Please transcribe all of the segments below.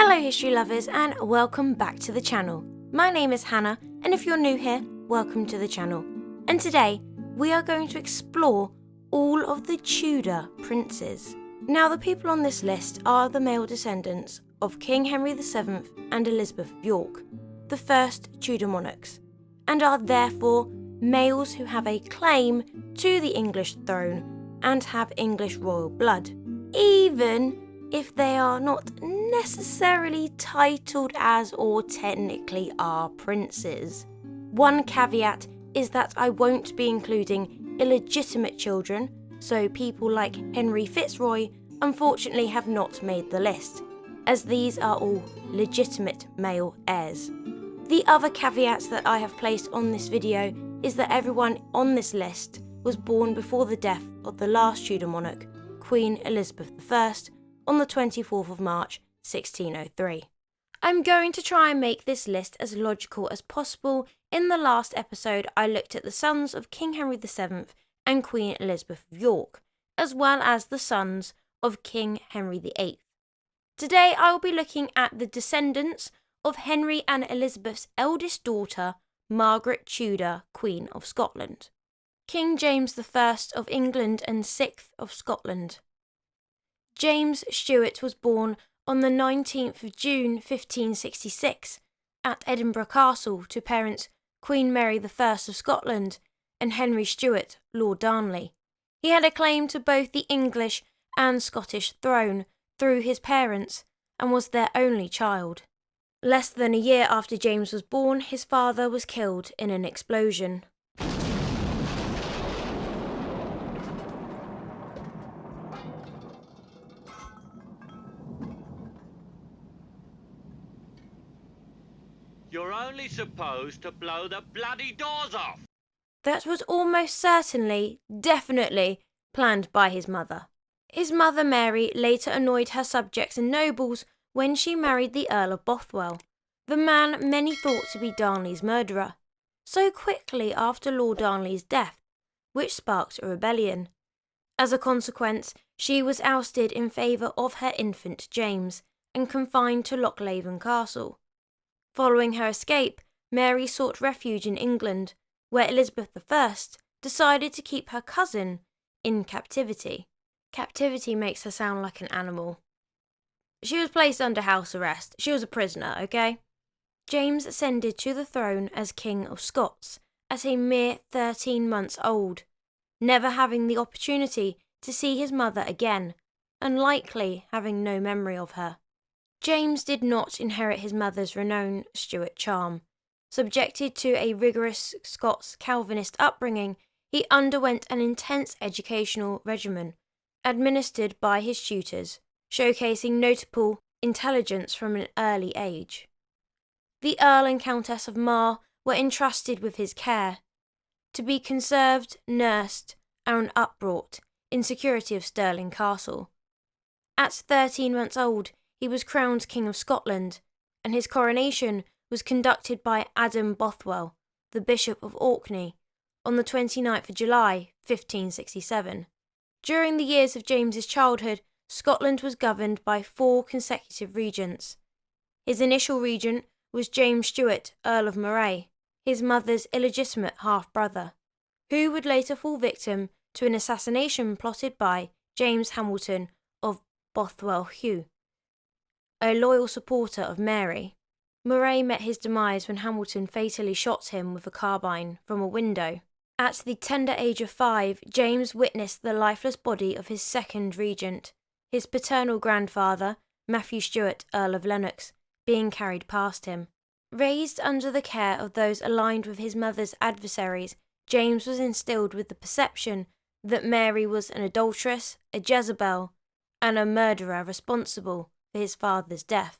Hello history lovers and welcome back to the channel. My name is Hannah and if you're new here, welcome to the channel. And today we are going to explore all of the Tudor princes. Now the people on this list are the male descendants of King Henry VII and Elizabeth of York, the first Tudor monarchs, and are therefore males who have a claim to the English throne and have English royal blood, even if they are not necessarily titled as or technically are princes. One caveat is that I won't be including illegitimate children, so people like Henry Fitzroy unfortunately have not made the list, as these are all legitimate male heirs. The other caveat that I have placed on this video is that everyone on this list was born before the death of the last Tudor monarch, Queen Elizabeth I, on the 24th of March 1603. I'm going to try and make this list as logical as possible. In the last episode I looked at the sons of King Henry VII and Queen Elizabeth of York, as well as the sons of King Henry VIII. Today I will be looking at the descendants of Henry and Elizabeth's eldest daughter, Margaret Tudor, Queen of Scotland. King James I of England and 6th of Scotland. James Stuart was born on the 19th of June 1566 at Edinburgh Castle to parents Queen Mary I of Scotland and Henry Stuart, Lord Darnley. He had a claim to both the English and Scottish throne through his parents and was their only child. Less than a year after James was born, his father was killed in an explosion. You're only supposed to blow the bloody doors off! That was almost certainly, definitely, planned by his mother. His mother Mary later annoyed her subjects and nobles when she married the Earl of Bothwell, the man many thought to be Darnley's murderer, so quickly after Lord Darnley's death, which sparked a rebellion. As a consequence, she was ousted in favour of her infant James and confined to Lochleven Castle. Following her escape, Mary sought refuge in England, where Elizabeth I decided to keep her cousin in captivity. Captivity makes her sound like an animal. She was placed under house arrest. She was a prisoner, okay? James ascended to the throne as King of Scots at a mere 13 months old, never having the opportunity to see his mother again, and likely having no memory of her. James did not inherit his mother's renowned Stuart charm. Subjected to a rigorous Scots Calvinist upbringing, he underwent an intense educational regimen administered by his tutors, showcasing notable intelligence from an early age. The Earl and Countess of Mar were entrusted with his care, to be conserved, nursed, and upbrought in security of Stirling Castle. At 13 months old, he was crowned King of Scotland, and his coronation was conducted by Adam Bothwell, the Bishop of Orkney, on the 29th of July, 1567. During the years of James's childhood, Scotland was governed by 4 consecutive regents. His initial regent was James Stuart, Earl of Moray, his mother's illegitimate half-brother, who would later fall victim to an assassination plotted by James Hamilton of Bothwell Hugh, a loyal supporter of Mary. Moray met his demise when Hamilton fatally shot him with a carbine from a window. At the tender age of 5, James witnessed the lifeless body of his second regent, his paternal grandfather, Matthew Stuart, Earl of Lennox, being carried past him. Raised under the care of those aligned with his mother's adversaries, James was instilled with the perception that Mary was an adulteress, a Jezebel, and a murderer responsible for his father's death.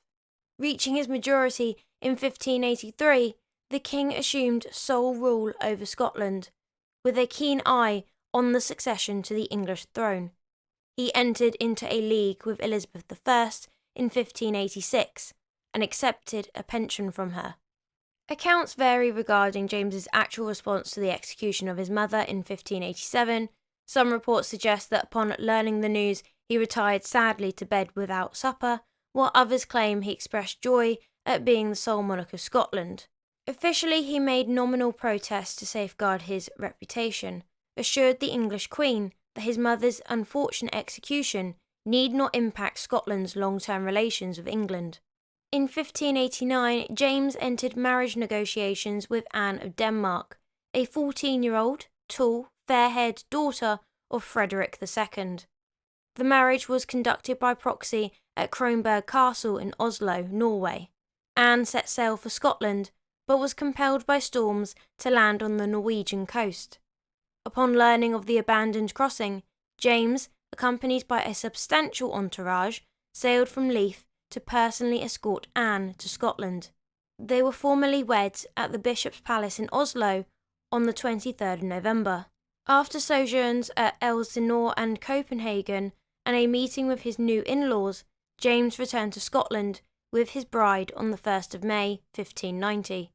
Reaching his majority in 1583, the king assumed sole rule over Scotland, with a keen eye on the succession to the English throne. He entered into a league with Elizabeth I in 1586 and accepted a pension from her. Accounts vary regarding James's actual response to the execution of his mother in 1587. Some reports suggest that upon learning the news, he retired sadly to bed without supper, while others claim he expressed joy at being the sole monarch of Scotland. Officially, he made nominal protests to safeguard his reputation, assured the English Queen that his mother's unfortunate execution need not impact Scotland's long-term relations with England. In 1589, James entered marriage negotiations with Anne of Denmark, a 14-year-old, tall, fair-haired daughter of Frederick II. The marriage was conducted by proxy at Kronborg Castle in Oslo, Norway. Anne set sail for Scotland, but was compelled by storms to land on the Norwegian coast. Upon learning of the abandoned crossing, James, accompanied by a substantial entourage, sailed from Leith to personally escort Anne to Scotland. They were formally wed at the Bishop's Palace in Oslo on the 23rd of November. After sojourns at Elsinore and Copenhagen and a meeting with his new in-laws, James returned to Scotland with his bride on the 1st of May 1590.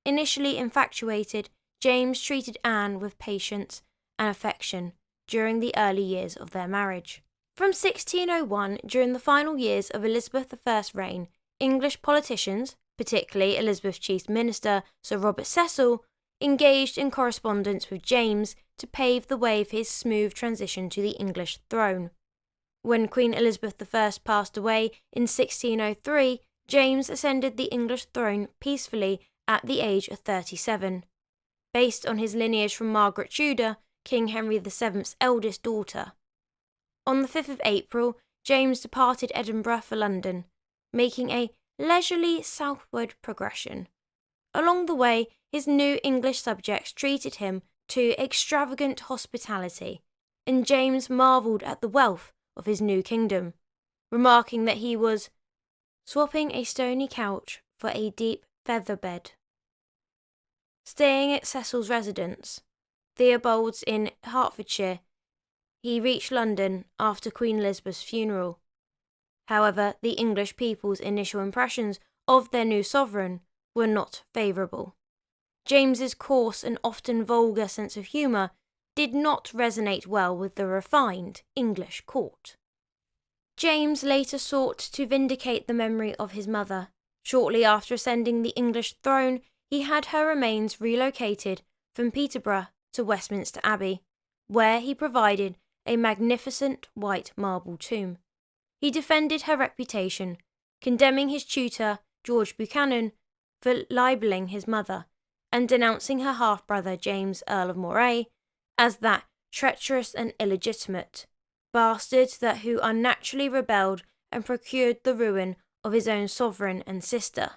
Initially infatuated, James treated Anne with patience and affection during the early years of their marriage. From 1601, during the final years of Elizabeth I's reign, English politicians, particularly Elizabeth's chief minister Sir Robert Cecil, engaged in correspondence with James to pave the way for his smooth transition to the English throne. When Queen Elizabeth I passed away in 1603, James ascended the English throne peacefully at the age of 37, based on his lineage from Margaret Tudor, King Henry VII's eldest daughter. On the 5th of April, James departed Edinburgh for London, making a leisurely southward progression. Along the way, his new English subjects treated him to extravagant hospitality, and James marvelled at the wealth of his new kingdom, remarking that he was swapping a stony couch for a deep feather bed. Staying at Cecil's residence, Theobald's in Hertfordshire, he reached London after Queen Elizabeth's funeral. However, the English people's initial impressions of their new sovereign were not favourable. James's coarse and often vulgar sense of humour did not resonate well with the refined English court. James later sought to vindicate the memory of his mother. Shortly after ascending the English throne, he had her remains relocated from Peterborough to Westminster Abbey, where he provided a magnificent white marble tomb. He defended her reputation, condemning his tutor, George Buchanan, for libelling his mother, and denouncing her half-brother, James, Earl of Moray, as that treacherous and illegitimate bastard who unnaturally rebelled and procured the ruin of his own sovereign and sister.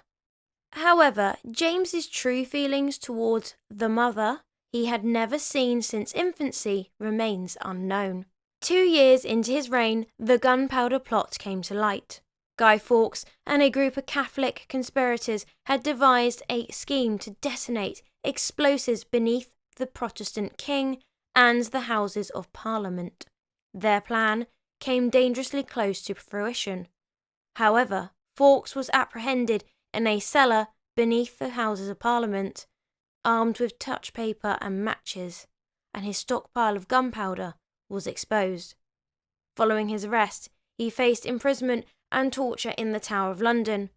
However, James's true feelings towards the mother he had never seen since infancy remains unknown. 2 years into his reign, the Gunpowder Plot came to light. Guy Fawkes and a group of Catholic conspirators had devised a scheme to detonate explosives beneath the Protestant king and the Houses of Parliament. Their plan came dangerously close to fruition. However, Fawkes was apprehended in a cellar beneath the Houses of Parliament, armed with touch paper and matches, and his stockpile of gunpowder was exposed. Following his arrest, he faced imprisonment and torture in the Tower of London,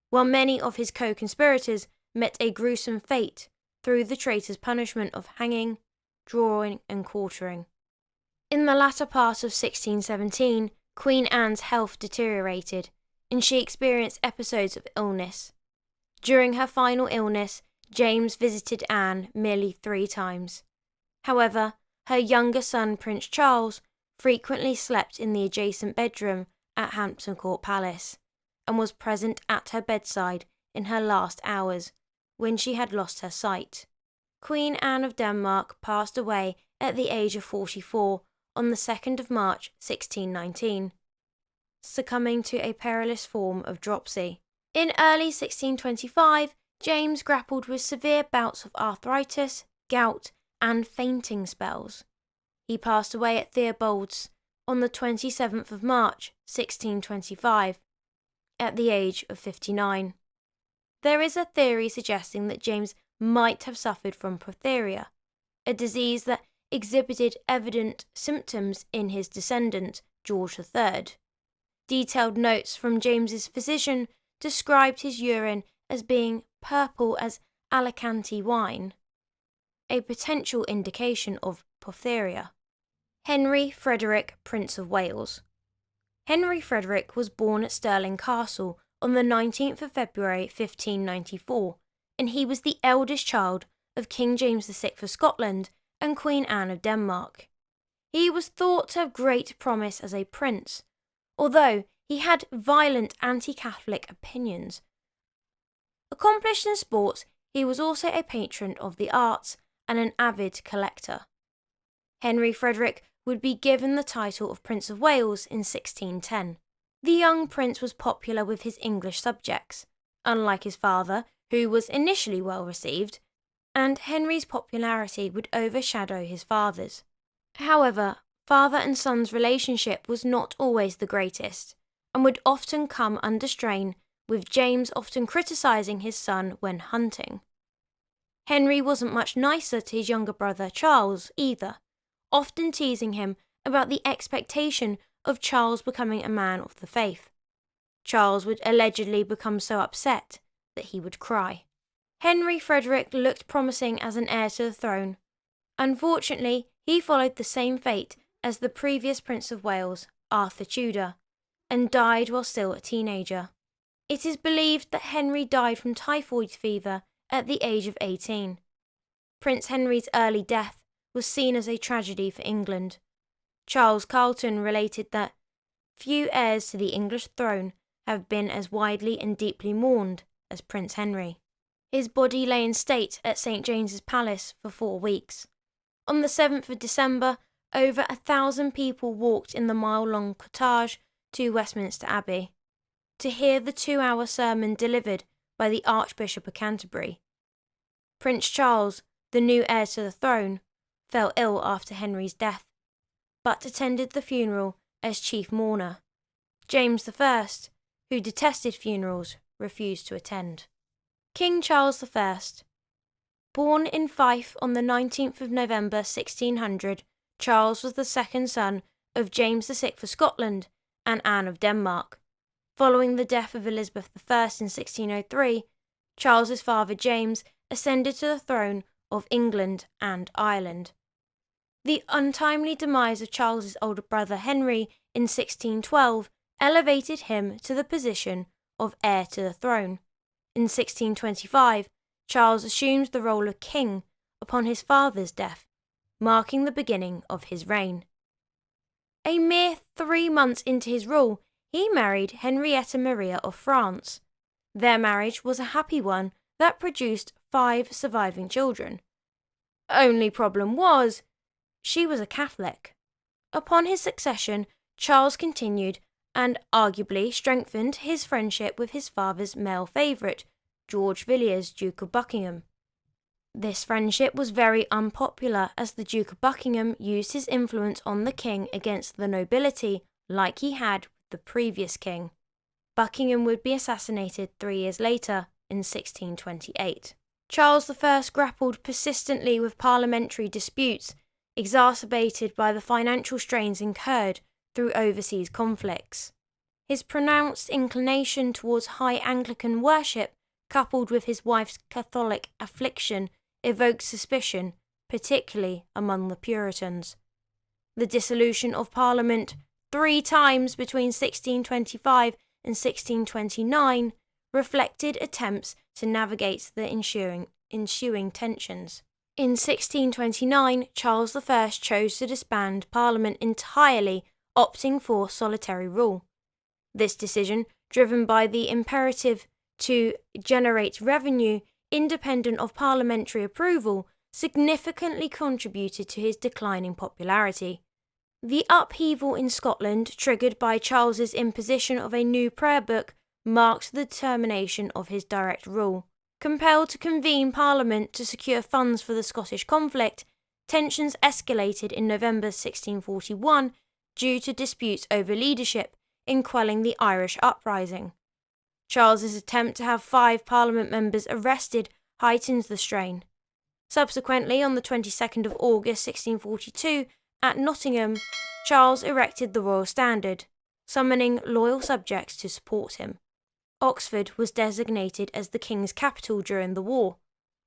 while many of his co-conspirators met a gruesome fate through the traitor's punishment of hanging, drawing and quartering. In the latter part of 1617, Queen Anne's health deteriorated, and she experienced episodes of illness. During her final illness, James visited Anne merely 3 times. However, her younger son, Prince Charles, frequently slept in the adjacent bedroom at Hampton Court Palace, and was present at her bedside in her last hours, when she had lost her sight. Queen Anne of Denmark passed away at the age of 44 on the 2nd of March 1619, succumbing to a perilous form of dropsy. In early 1625, James grappled with severe bouts of arthritis, gout, and fainting spells. He passed away at Theobald's on the 27th of March 1625, at the age of 59. There is a theory suggesting that James might have suffered from protheria, a disease that exhibited evident symptoms in his descendant, George III. Detailed notes from James's physician described his urine as being purple as Alicante wine, a potential indication of porphyria. Henry Frederick, Prince of Wales. Henry Frederick was born at Stirling Castle on the 19th of February 1594, and he was the eldest child of King James VI of Scotland and Queen Anne of Denmark. He was thought to have great promise as a prince, although he had violent anti-Catholic opinions. Accomplished in sports, he was also a patron of the arts and an avid collector. Henry Frederick would be given the title of Prince of Wales in 1610. The young prince was popular with his English subjects, unlike his father, who was initially well received, and Henry's popularity would overshadow his father's. However, father and son's relationship was not always the greatest, and would often come under strain, with James often criticising his son when hunting. Henry wasn't much nicer to his younger brother Charles either, often teasing him about the expectation of Charles becoming a man of the faith. Charles would allegedly become so upset that he would cry. Henry Frederick looked promising as an heir to the throne. Unfortunately, he followed the same fate as the previous Prince of Wales, Arthur Tudor, and died while still a teenager. It is believed that Henry died from typhoid fever at the age of 18. Prince Henry's early death was seen as a tragedy for England. Charles Carleton related that few heirs to the English throne have been as widely and deeply mourned as Prince Henry. His body lay in state at St. James's Palace for 4 weeks. On the 7th of December, over 1,000 people walked in the mile-long cortege to Westminster Abbey to hear the 2-hour sermon delivered by the Archbishop of Canterbury. Prince Charles, the new heir to the throne, fell ill after Henry's death, but attended the funeral as chief mourner. James I, who detested funerals, refused to attend. King Charles I. Born in Fife on the 19th of November 1600, Charles was the second son of James VI of Scotland and Anne of Denmark. Following the death of Elizabeth I in 1603, Charles's father James ascended to the throne of England and Ireland. The untimely demise of Charles's older brother Henry in 1612 elevated him to the position of heir to the throne. In 1625, Charles assumed the role of king upon his father's death, marking the beginning of his reign. A mere 3 months into his rule, he married Henrietta Maria of France. Their marriage was a happy one that produced 5 surviving children. Only problem was, she was a Catholic. Upon his succession, Charles continued and arguably strengthened his friendship with his father's male favourite, George Villiers, Duke of Buckingham. This friendship was very unpopular as the Duke of Buckingham used his influence on the king against the nobility like he had with the previous king. Buckingham would be assassinated 3 years later in 1628. Charles I grappled persistently with parliamentary disputes, exacerbated by the financial strains incurred through overseas conflicts. His pronounced inclination towards high Anglican worship, coupled with his wife's Catholic affliction, evoked suspicion, particularly among the Puritans. The dissolution of Parliament 3 times between 1625 and 1629 reflected attempts to navigate the ensuing tensions. In 1629, Charles I chose to disband Parliament entirely, opting for solitary rule. This decision, driven by the imperative to generate revenue independent of parliamentary approval, significantly contributed to his declining popularity. The upheaval in Scotland, triggered by Charles's imposition of a new prayer book, marked the termination of his direct rule. Compelled to convene Parliament to secure funds for the Scottish conflict, tensions escalated in November 1641 due to disputes over leadership in quelling the Irish uprising. Charles's attempt to have 5 Parliament members arrested heightened the strain. Subsequently, on the 22nd of August 1642, at Nottingham, Charles erected the Royal Standard. summoning loyal subjects to support him. Oxford was designated as the king's capital during the war,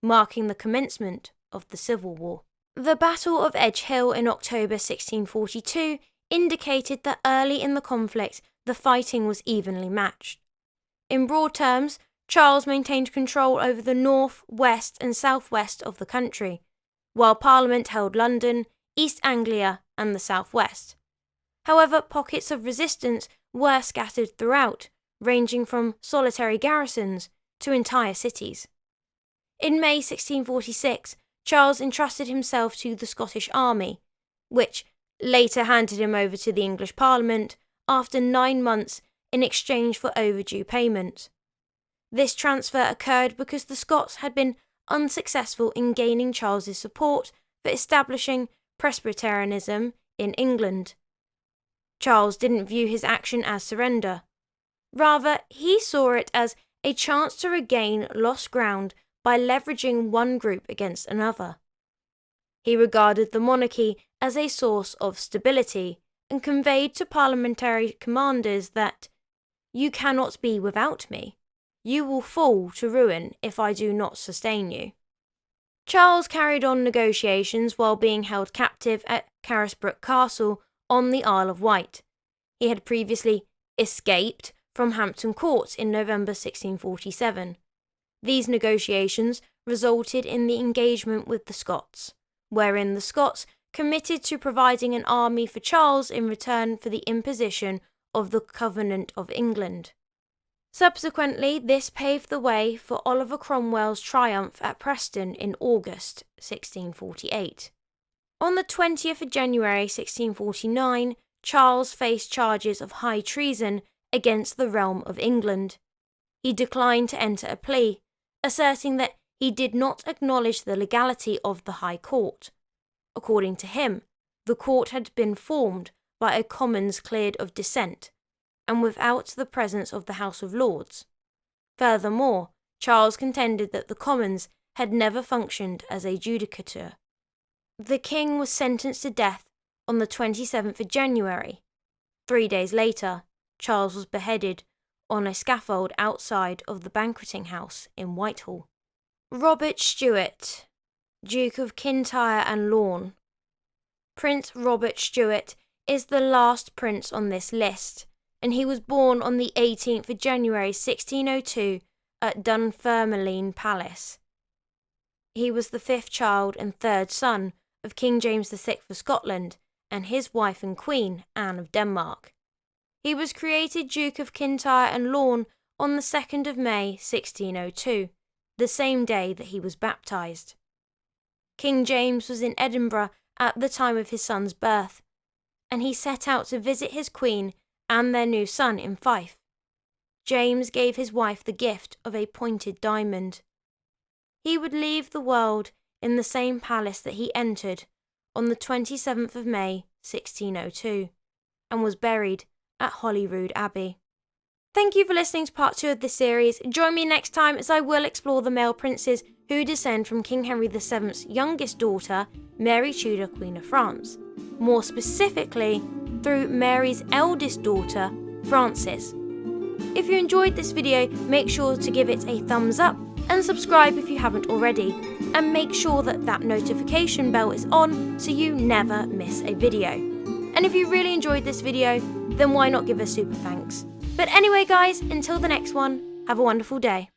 marking the commencement of the Civil War. The Battle of Edge Hill in October 1642 indicated that early in the conflict the fighting was evenly matched. In broad terms, Charles maintained control over the north, west and southwest of the country, while Parliament held London, East Anglia and the southwest. However, pockets of resistance were scattered throughout, ranging from solitary garrisons to entire cities. In May 1646, Charles entrusted himself to the Scottish army, which later handed him over to the English Parliament after 9 months in exchange for overdue payment. This transfer occurred because the Scots had been unsuccessful in gaining Charles's support for establishing Presbyterianism in England. Charles didn't view his action as surrender. Rather, he saw it as a chance to regain lost ground by leveraging one group against another. He regarded the monarchy as a source of stability and conveyed to parliamentary commanders that, "You cannot be without me. You will fall to ruin if I do not sustain you." Charles carried on negotiations while being held captive at Carisbrooke Castle on the Isle of Wight. He had previously escaped from Hampton Court in November 1647. These negotiations resulted in the engagement with the Scots, wherein the Scots committed to providing an army for Charles in return for the imposition of the Covenant of England. Subsequently, this paved the way for Oliver Cromwell's triumph at Preston in August 1648. On the 20th of January 1649, Charles faced charges of high treason against the realm of England. He declined to enter a plea, asserting that he did not acknowledge the legality of the High Court. According to him, the court had been formed by a Commons cleared of dissent, and without the presence of the House of Lords. Furthermore, Charles contended that the Commons had never functioned as a judicature. The king was sentenced to death on the 27th of January. 3 days later, Charles was beheaded on a scaffold outside of the banqueting house in Whitehall. Robert Stuart, Duke of Kintyre and Lorne. Prince Robert Stuart is the last prince on this list, and he was born on the 18th of January 1602 at Dunfermline Palace. He was the 5th child and 3rd son of King James VI of Scotland and his wife and queen, Anne of Denmark. He was created Duke of Kintyre and Lorne on the 2nd of May 1602, the same day that he was baptised. King James was in Edinburgh at the time of his son's birth, and he set out to visit his queen and their new son in Fife. James gave his wife the gift of a pointed diamond. He would leave the world in the same palace that he entered on the 27th of May 1602, and was buried at Holyrood Abbey. Thank you for listening to part 2 of this series. Join me next time as I will explore the male princes who descend from King Henry VII's youngest daughter, Mary Tudor, Queen of France. More specifically, through Mary's eldest daughter, Frances. If you enjoyed this video, make sure to give it a thumbs up and subscribe if you haven't already. And make sure that that notification bell is on so you never miss a video. And if you really enjoyed this video, then why not give a super thanks? But anyway guys, until the next one, have a wonderful day.